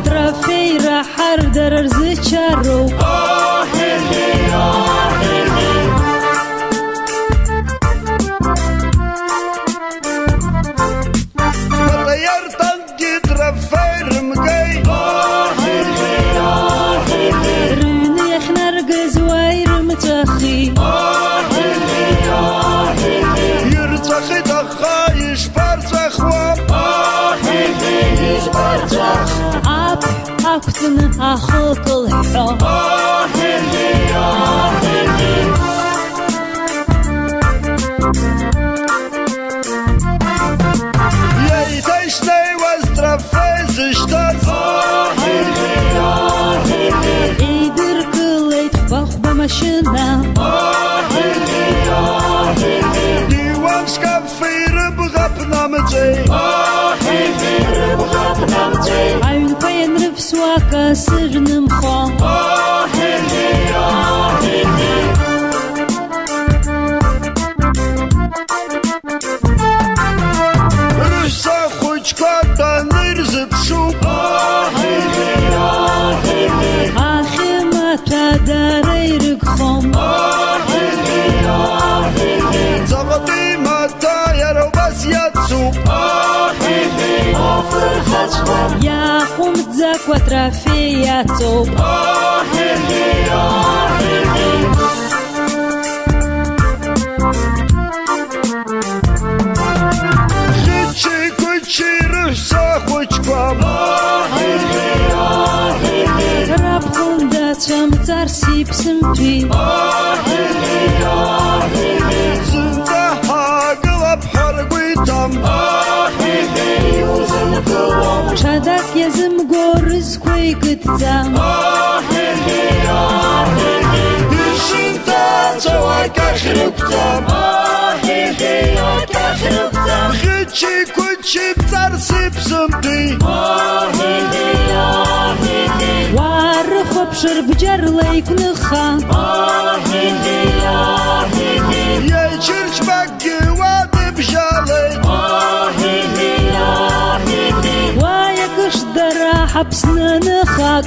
Trafeira harder zicharro أكتن أخوك الحب يتشتي واسترفيز اشتاز إيدر كليت فخ بمشنا ديوان شكفير بغبنا مجي عين بين نفس وكسر نمخا رشا خوشكا تنرزب شو آخي ما تداري رقخم زغطي ما تاير وبس يتسو يا قوم تزاك وترافيا توب خيتشي كوتشي رشا خوشكا راب خوندا تشمتر سيب سمبي زنتها قلب حرقويتم شادك يزم قرز كوي قدام يشنتا سواك خرقتم خيتشي كوتشي بترسي بسمتي وارخ بشر بجر ليك نخا يا شرش بقي وادي بجالي وياك اشدر حبسنا نخاك